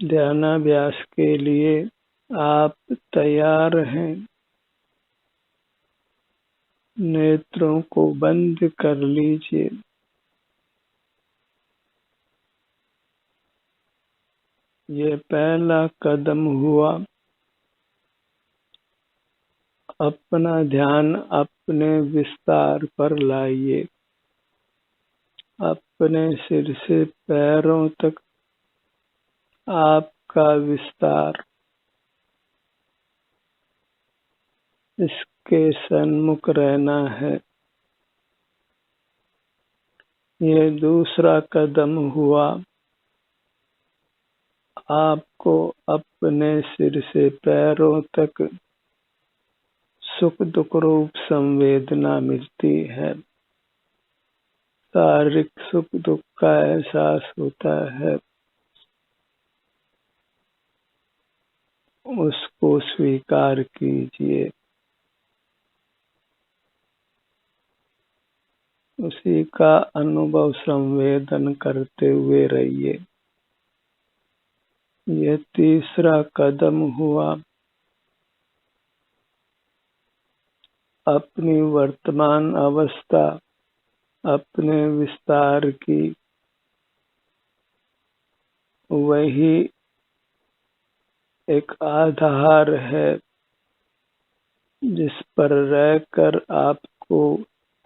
ध्यानाभ्यास के लिए आप तैयार हैं। नेत्रों को बंद कर लीजिए। ये पहला कदम हुआ। अपना ध्यान अपने विस्तार पर लाइए। अपने सिर से पैरों तक आपका विस्तार इसके सन्मुख रहना है। ये दूसरा कदम हुआ। आपको अपने सिर से पैरों तक सुख दुख रूप संवेदना मिलती है। शारीरिक सुख दुख का एहसास होता है। उसको स्वीकार कीजिए। उसी का अनुभव संवेदन करते हुए रहिए। यह तीसरा कदम हुआ। अपनी वर्तमान अवस्था, अपने विस्तार की, वही एक आधार है जिस पर रहकर आपको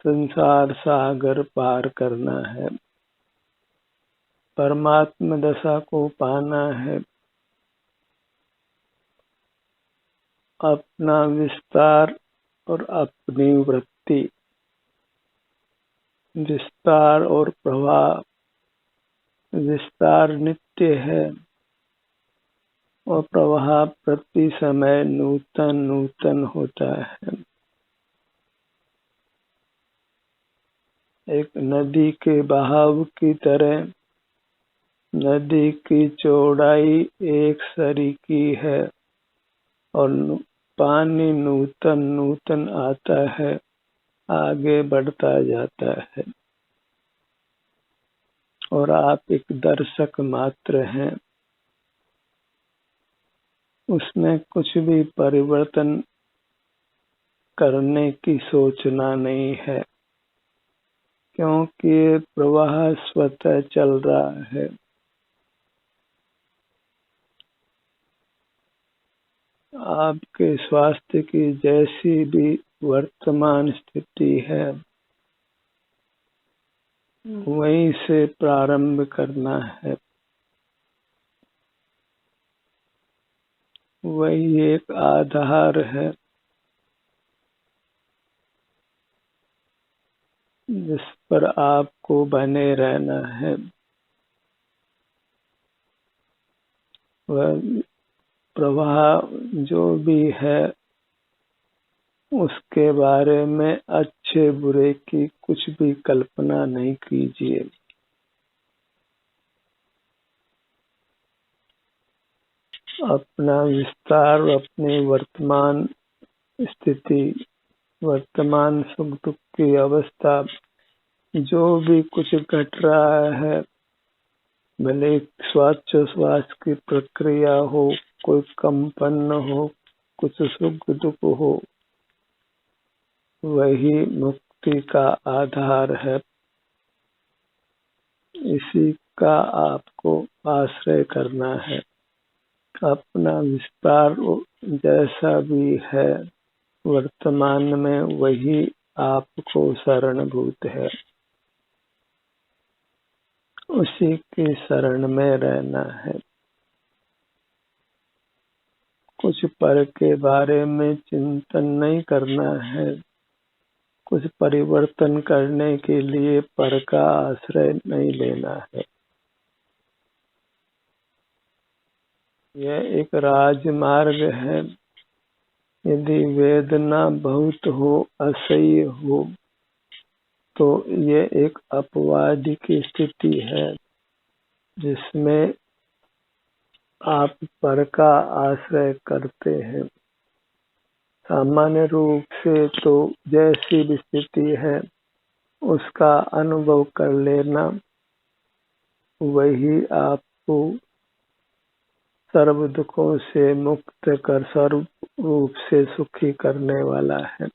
संसार सागर पार करना है। परमात्म दशा को पाना है। अपना विस्तार और अपनी वृत्ति, विस्तार और प्रभाव। विस्तार नित्य है और प्रवाह प्रति समय नूतन नूतन होता है। एक नदी के बहाव की तरह नदी की चौड़ाई एक सरीकी है और पानी नूतन नूतन आता है, आगे बढ़ता जाता है और आप एक दर्शक मात्र हैं। उसमें कुछ भी परिवर्तन करने की सोचना नहीं है, क्योंकि ये प्रवाह स्वतः चल रहा है। आपके स्वास्थ्य की जैसी भी वर्तमान स्थिति है, वहीं से प्रारंभ करना है। वही एक आधार है जिस पर आपको बने रहना है। वह प्रवाह जो भी है उसके बारे में अच्छे बुरे की कुछ भी कल्पना नहीं कीजिए। अपना विस्तार, अपनी वर्तमान स्थिति, वर्तमान सुख दुख की अवस्था, जो भी कुछ घट रहा है, भले श्वासोच्छ्वास की प्रक्रिया हो, कोई कंपन हो, कुछ सुख दुख हो, वही मुक्ति का आधार है। इसी का आपको आश्रय करना है। अपना विस्तार जैसा भी है वर्तमान में, वही आपको शरणभूत है। उसी की शरण में रहना है। कुछ पर के बारे में चिंतन नहीं करना है। कुछ परिवर्तन करने के लिए पर का आश्रय नहीं लेना है। यह एक राजमार्ग है। यदि वेदना बहुत हो, असह्य हो, तो ये एक अपवादी की स्थिति है जिसमें आप पर का आश्रय करते हैं। सामान्य रूप से तो जैसी भी स्थिति है उसका अनुभव कर लेना, वही आपको सर्व दुखों से मुक्त कर सर्व रूप से सुखी करने वाला है।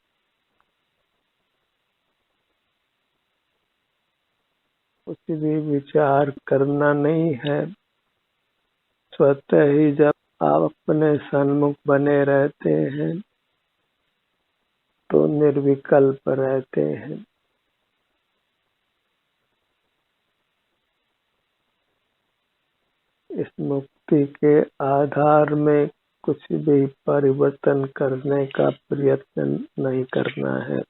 कुछ भी विचार करना नहीं है। स्वतः ही जब आप अपने सन्मुख बने रहते हैं तो निर्विकल्प रहते हैं। इस मुक्ति के आधार में कुछ भी परिवर्तन करने का प्रयत्न नहीं करना है।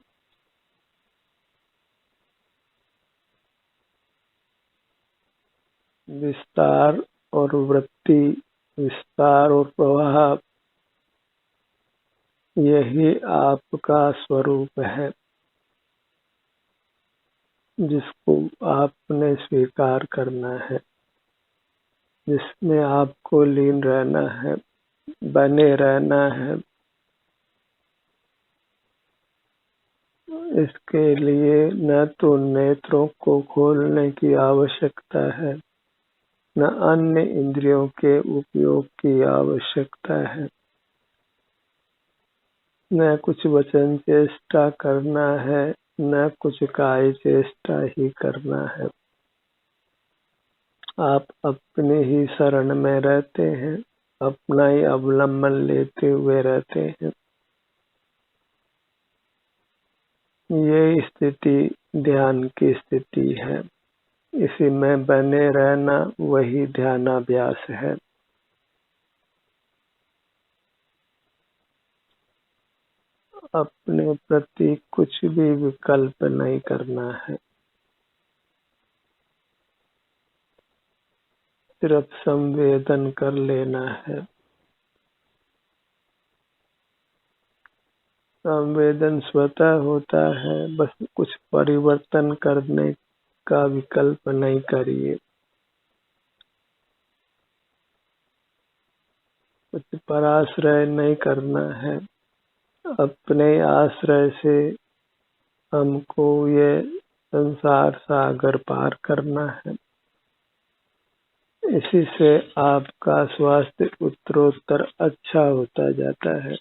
विस्तार और वृत्ति, विस्तार और प्रवाह, यही आपका स्वरूप है, जिसको आपने स्वीकार करना है, जिसमें आपको लीन रहना है, बने रहना है। इसके लिए न तो नेत्रों को खोलने की आवश्यकता है, न अन्य इंद्रियों के उपयोग की आवश्यकता है, न कुछ वचन चेष्टा करना है, न कुछ काय चेष्टा ही करना है। आप अपने ही शरण में रहते हैं, अपना ही अवलंबन लेते हुए रहते हैं। ये स्थिति ध्यान की स्थिति है। इसी में बने रहना वही ध्यानाभ्यास है। अपने प्रति कुछ भी विकल्प नहीं करना है, सिर्फ संवेदन कर लेना है। संवेदन स्वतः होता है, बस कुछ परिवर्तन करने का विकल्प नहीं करिए। कुछ पराश्रय नहीं करना है। अपने आश्रय से हमको ये संसार सागर पार करना है। इसी से आपका स्वास्थ्य उत्तरोत्तर अच्छा होता जाता है।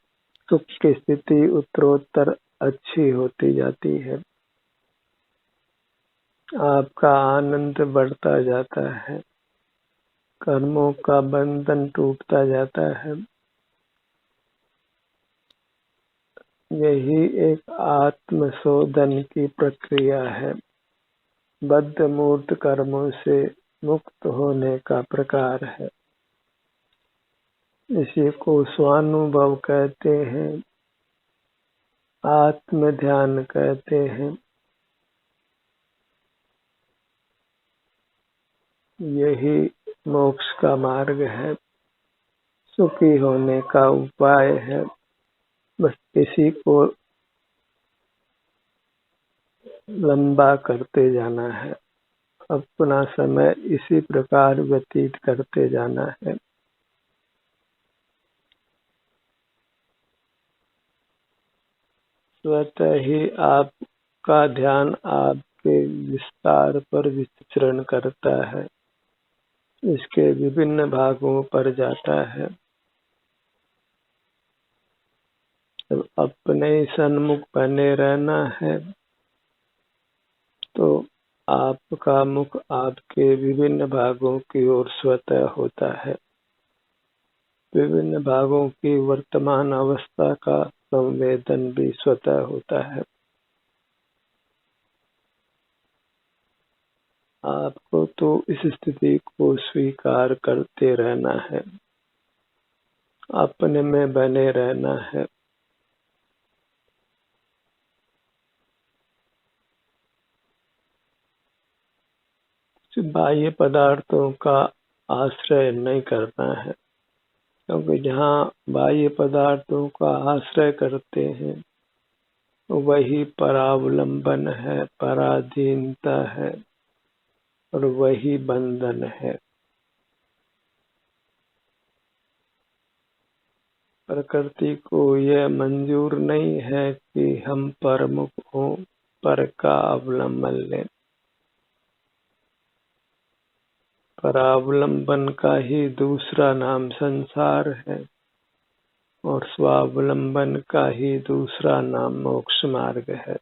सुख की स्थिति उत्तरोत्तर अच्छी होती जाती है। आपका आनंद बढ़ता जाता है। कर्मों का बंधन टूटता जाता है। यही एक आत्मशोधन की प्रक्रिया है। बद्ध मूर्त कर्मों से मुक्त होने का प्रकार है। इसी को स्वानुभव कहते हैं, आत्म ध्यान कहते हैं। यही मोक्ष का मार्ग है, सुखी होने का उपाय है। बस इसी को लंबा करते जाना है, अपना समय इसी प्रकार व्यतीत करते जाना है। स्वतः ही आपका ध्यान आपके विस्तार पर विचरण करता है, इसके विभिन्न भागों पर जाता है। जब अपने सन्मुख बने रहना है तो आपका मुख आपके विभिन्न भागों की ओर स्वतः होता है। विभिन्न भागों की वर्तमान अवस्था का संवेदन भी स्वतः होता है। आपको तो इस स्थिति को स्वीकार करते रहना है, अपने में बने रहना है। बाह्य पदार्थों का आश्रय नहीं करना है, क्योंकि जहाँ बाह्य पदार्थों का आश्रय करते हैं वही परावलंबन है, पराधीनता है और वही बंधन है। प्रकृति को यह मंजूर नहीं है कि हम परमुख हों, पर का अवलंबन लें। परावलंबन का ही दूसरा नाम संसार है और स्वावलंबन का ही दूसरा नाम मोक्ष मार्ग है।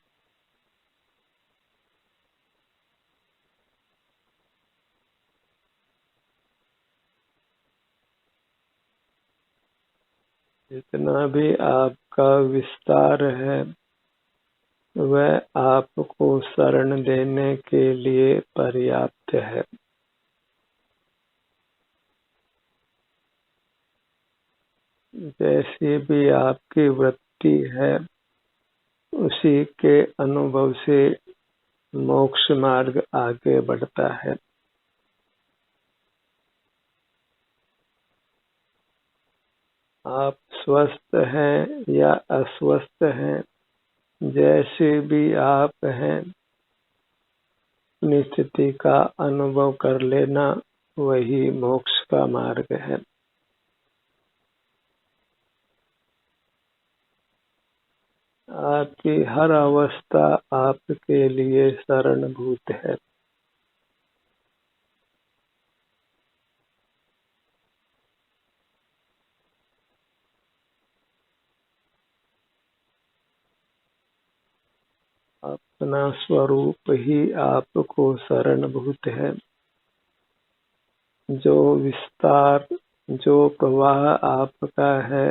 जितना भी आपका विस्तार है वह आपको शरण देने के लिए पर्याप्त है। जैसी भी आपकी वृत्ति है उसी के अनुभव से मोक्ष मार्ग आगे बढ़ता है। आप स्वस्थ हैं या अस्वस्थ हैं, जैसे भी आप हैं, अपनी स्थिति का अनुभव कर लेना वही मोक्ष का मार्ग है। आपकी हर अवस्था आपके लिए शरणभूत है। अपना स्वरूप ही आपको शरणभूत है। जो विस्तार, जो प्रवाह आपका है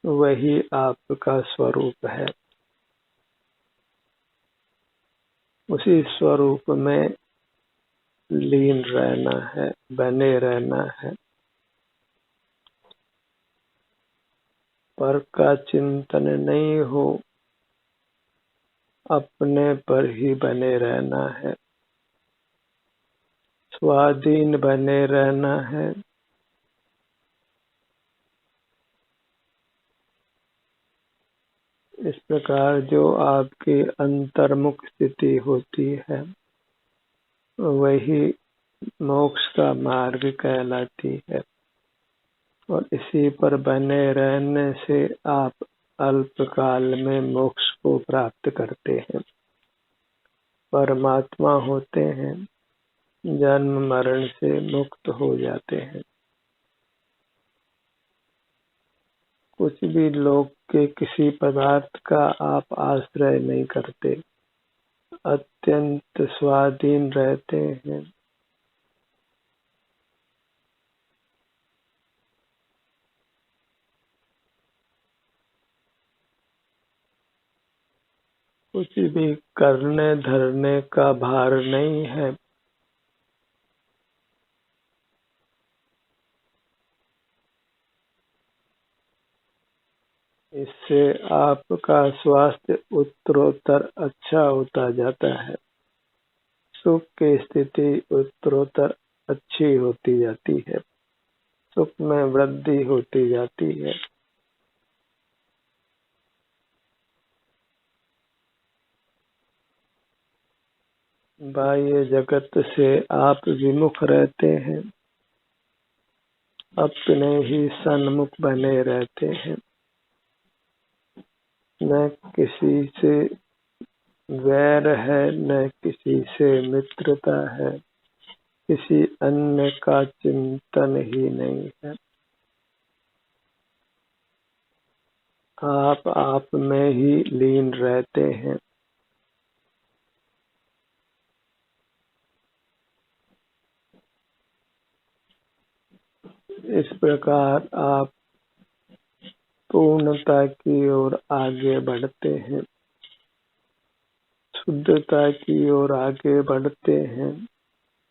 वही आपका स्वरूप है। उसी स्वरूप में लीन रहना है, बने रहना है। पर का चिंतन नहीं हो, अपने पर ही बने रहना है, स्वाधीन बने रहना है। इस प्रकार जो आपकी अंतर्मुख स्थिति होती है वही मोक्ष का मार्ग कहलाती है और इसी पर बने रहने से आप अल्पकाल में मोक्ष को प्राप्त करते हैं, परमात्मा होते हैं, जन्म मरण से मुक्त हो जाते हैं। कुछ भी लोक के किसी पदार्थ का आप आश्रय नहीं करते, अत्यंत स्वाधीन रहते हैं। कुछ भी करने धरने का भार नहीं है। इससे आपका स्वास्थ्य उत्तरोत्तर अच्छा होता जाता है, सुख की स्थिति उत्तरोत्तर अच्छी होती जाती है, सुख में वृद्धि होती जाती है। बाह्य जगत से आप विमुख रहते हैं, अपने ही सन्मुख बने रहते हैं। न किसी से वैर है, न किसी से मित्रता है, किसी अन्य का चिंतन ही नहीं है। आप में ही लीन रहते हैं। इस प्रकार आप पूर्णता की ओर आगे बढ़ते हैं, शुद्धता की ओर आगे बढ़ते हैं,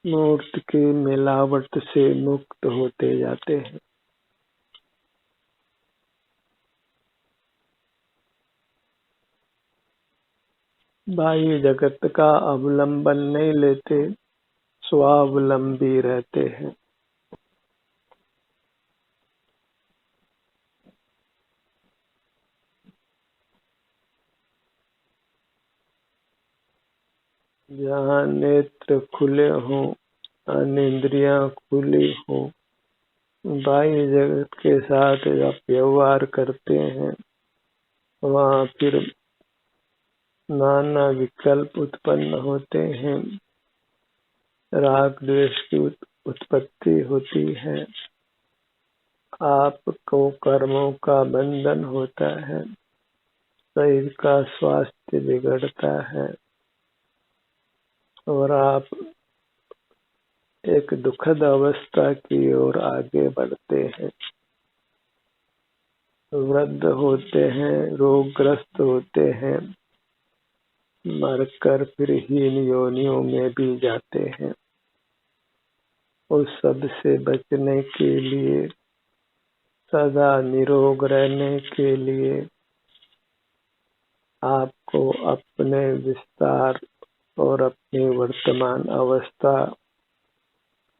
मूर्त की मिलावट से मुक्त होते जाते हैं। बाह्य जगत का अवलंबन नहीं लेते, स्वावलंबी रहते हैं। जहाँ नेत्र खुले हों, अनेंद्रियां खुली हों, बाह्य जगत के साथ आप व्यवहार करते हैं, वहाँ फिर नाना विकल्प उत्पन्न होते हैं, राग द्वेष की उत्पत्ति होती है, आपको कर्मों का बंधन होता है, शरीर का स्वास्थ्य बिगड़ता है और आप एक दुखद अवस्था की ओर आगे बढ़ते हैं। वृद्ध होते हैं, रोगग्रस्त होते हैं, मरकर फिर हीन योनियों में भी जाते हैं। उस सब से बचने के लिए, सदा निरोग रहने के लिए आपको अपने विस्तार और अपनी वर्तमान अवस्था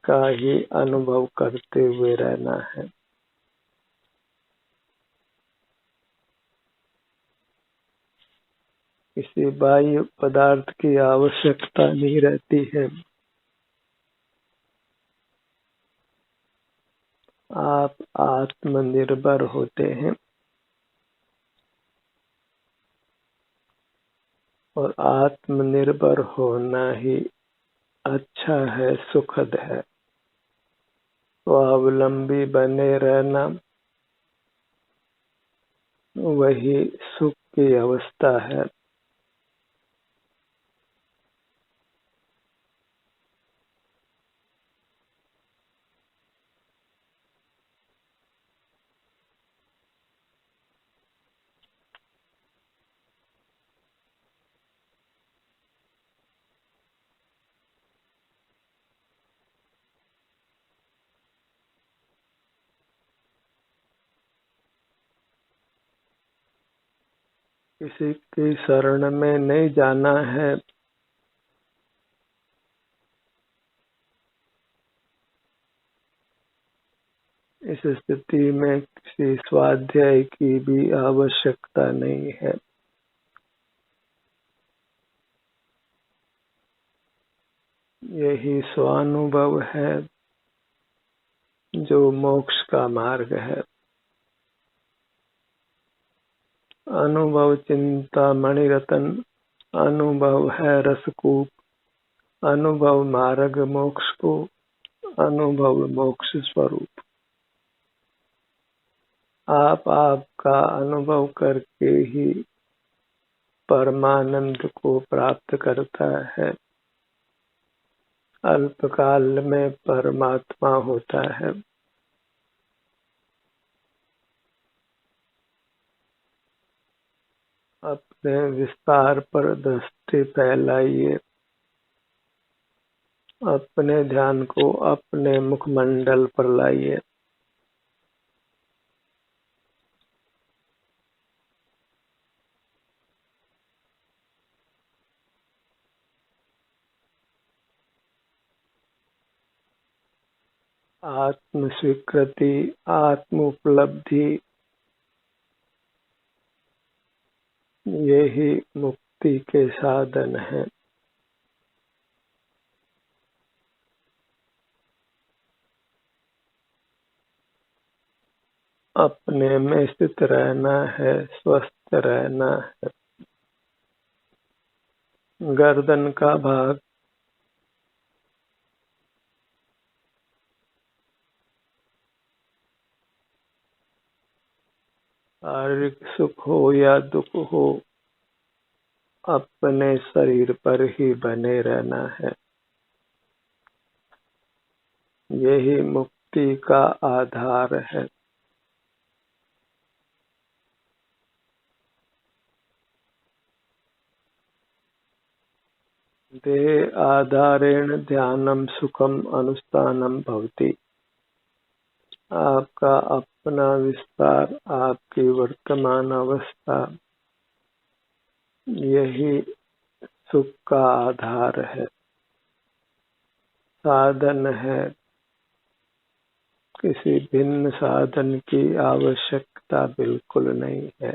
का ही अनुभव करते हुए रहना है। किसी बाह्य पदार्थ की आवश्यकता नहीं रहती है। आप आत्मनिर्भर होते हैं और आत्मनिर्भर होना ही अच्छा है, सुखद है। स्वावलंबी बने रहना वही सुख की अवस्था है। किसी की शरण में नहीं जाना है। इस स्थिति में किसी स्वाध्याय की भी आवश्यकता नहीं है। यही स्वानुभव है जो मोक्ष का मार्ग है। अनुभव चिंता मणिरत्न, अनुभव है रसकूप, अनुभव मार्ग मोक्ष को, अनुभव मोक्ष स्वरूप। आप आपका अनुभव करके ही परमानंद को प्राप्त करता है। अल्पकाल में परमात्मा होता है। अपने विस्तार पर दृष्टि फैलाइए। अपने ध्यान को अपने मुखमंडल पर लाइए। आत्म स्वीकृति, आत्म उपलब्धि, यही मुक्ति के साधन है। अपने में स्थित रहना है, स्वस्थ रहना है। गर्दन का भाग शारीरिक सुख हो या दुख हो, अपने शरीर पर ही बने रहना है। यही मुक्ति का आधार है। देह आधारेण ध्यानम सुखम अनुष्ठानम भवति। आपका अपना विस्तार, आपकी वर्तमान अवस्था, यही सुख का आधार है, साधन है। किसी भिन्न साधन की आवश्यकता बिल्कुल नहीं है।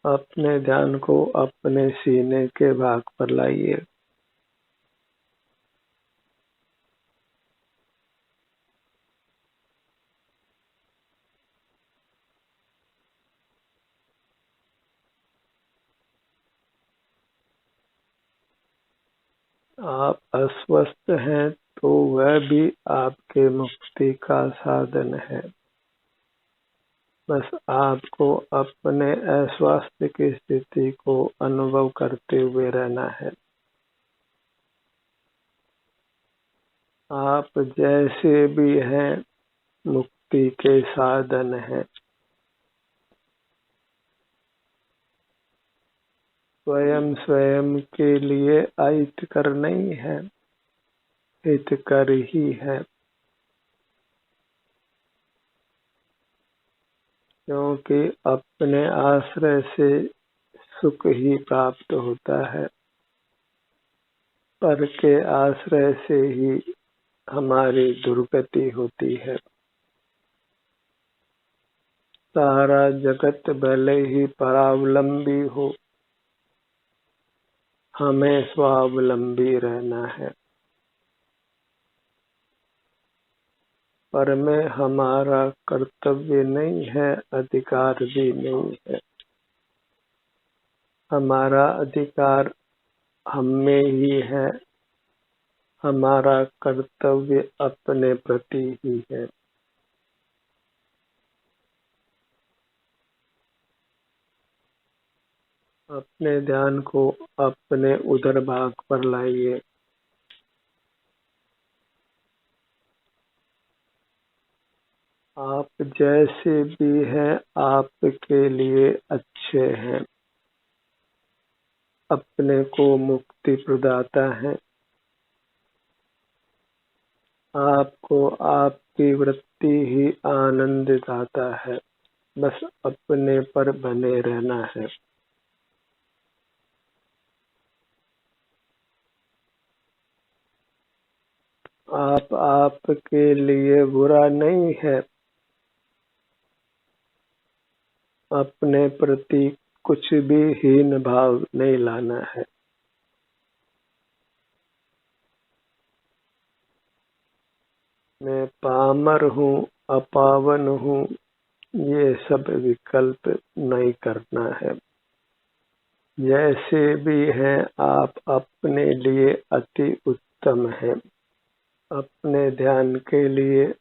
अपने ध्यान को अपने सीने के भाग पर लाइए। आप अस्वस्थ हैं तो वह भी आपके मुक्ति का साधन है। बस आपको अपने अस्वास्थ्य की स्थिति को अनुभव करते हुए रहना है। आप जैसे भी हैं मुक्ति के साधन हैं। स्वयं के लिए अहितकर नहीं है, हितकर ही है। क्योंकि अपने आश्रय से सुख ही प्राप्त होता है, पर के आश्रय से ही हमारी दुर्गति होती है। सारा जगत भले ही परावलंबी हो, हमें स्वावलंबी रहना है। पर में हमारा कर्तव्य नहीं है, अधिकार भी नहीं है। हमारा अधिकार हम में ही है, हमारा कर्तव्य अपने प्रति ही है। अपने ध्यान को अपने उदर भाग पर लाइए। आप जैसे भी हैं आपके लिए अच्छे हैं, अपने को मुक्ति प्रदाता है। आपको आपकी वृत्ति ही आनंद दाता है। बस अपने पर बने रहना है। आपके लिए बुरा नहीं है। अपने प्रति कुछ भी हीन भाव नहीं लाना है। मैं पामर हूँ, अपावन हूँ, ये सब विकल्प नहीं करना है। जैसे भी हैं आप अपने लिए अति उत्तम हैं। अपने ध्यान के लिए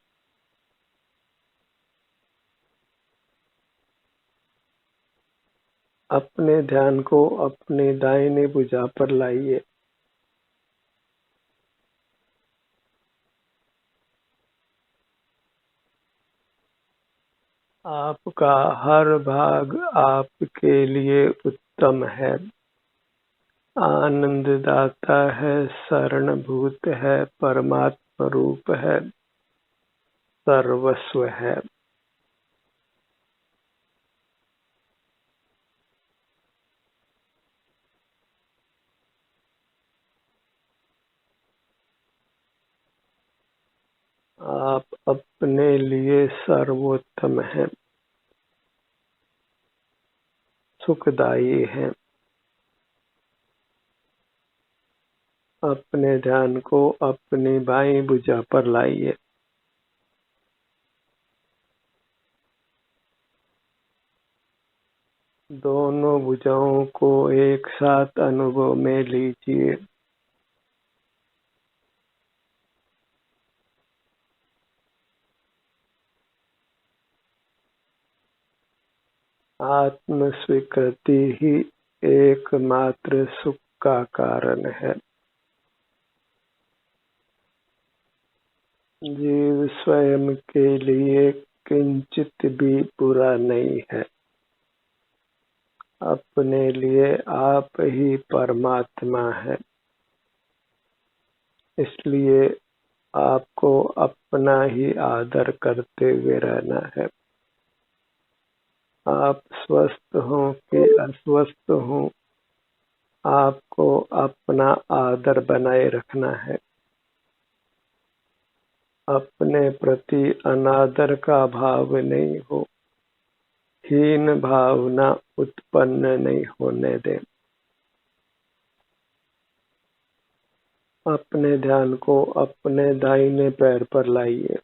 अपने ध्यान को अपनी दाहिनी भुजा पर लाइए। आपका हर भाग आपके लिए उत्तम है, आनंददाता है, शरणभूत है, परमात्मा रूप है, सर्वस्व है। आप अपने लिए सर्वोत्तम हैं, सुखदायी हैं। अपने ध्यान को अपनी बाईं भुजा पर लाइए। दोनों भुजाओं को एक साथ अनुभव में लीजिए। आत्म स्वीकृति ही एकमात्र सुख का कारण है। जीव स्वयं के लिए किंचित भी बुरा नहीं है। अपने लिए आप ही परमात्मा है। इसलिए आपको अपना ही आदर करते हुए रहना है। आप स्वस्थ हो कि अस्वस्थ हो, आपको अपना आदर बनाए रखना है। अपने प्रति अनादर का भाव नहीं हो, हीन भावना उत्पन्न नहीं होने दें। अपने ध्यान को अपने दाहिने पैर पर लाइए।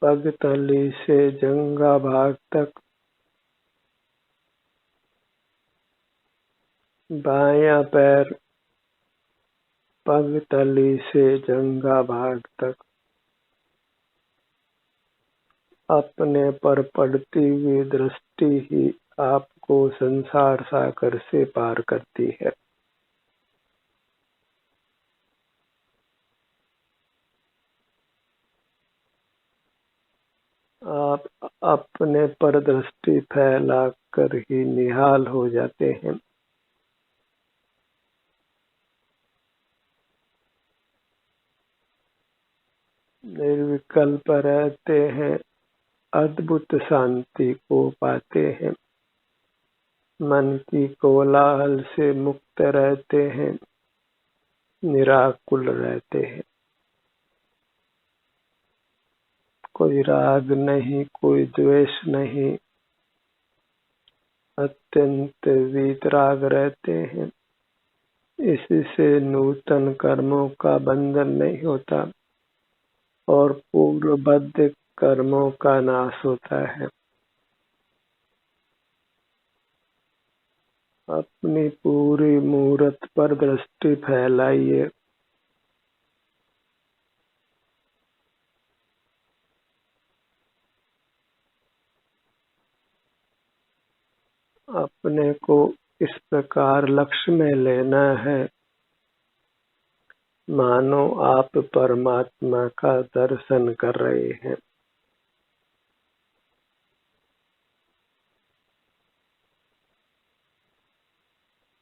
पगतली से जंघा भाग तक, बायां पैर पगतली से जंघा भाग तक अपने पर पड़ती हुई दृष्टि ही आपको संसार सागर से पार करती है। आप अपने पर दृष्टि फैला कर ही निहाल हो जाते हैं। निर्विकल्प रहते हैं, अद्भुत शांति को पाते हैं, मन की कोलाहल से मुक्त रहते हैं, निराकुल रहते हैं। कोई राग नहीं, कोई द्वेष नहीं, अत्यंत वीतराग रहते हैं। इससे नूतन कर्मों का बंधन नहीं होता और पूर्वबद्ध कर्मों का नाश होता है। अपनी पूरी मूरत पर दृष्टि फैलाइए। अपने को इस प्रकार लक्ष्य में लेना है, मानो आप परमात्मा का दर्शन कर रहे हैं।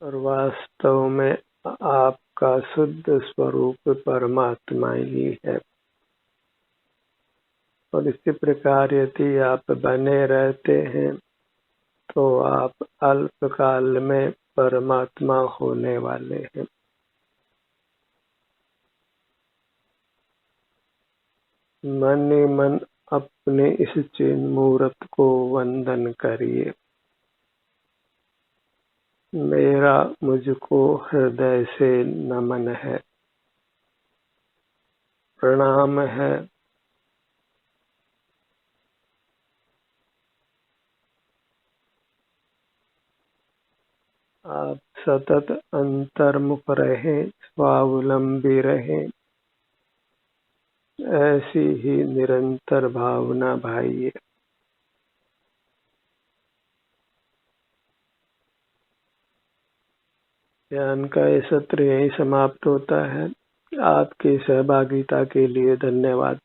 और वास्तव में आपका शुद्ध स्वरूप परमात्मा ही है। और इसी प्रकार यदि आप बने रहते हैं तो आप अल्पकाल में परमात्मा होने वाले हैं। मन ही मन अपने इस चिन्ह मूर्त को वंदन करिए। मेरा मुझको हृदय से नमन है, प्रणाम है। आप सतत अंतर्मुख रहें, स्वावलंबी रहें, ऐसी ही निरंतर भावना भाइये। ज्ञान का ये सत्र यहीं समाप्त होता है। आपकी सहभागिता के लिए धन्यवाद।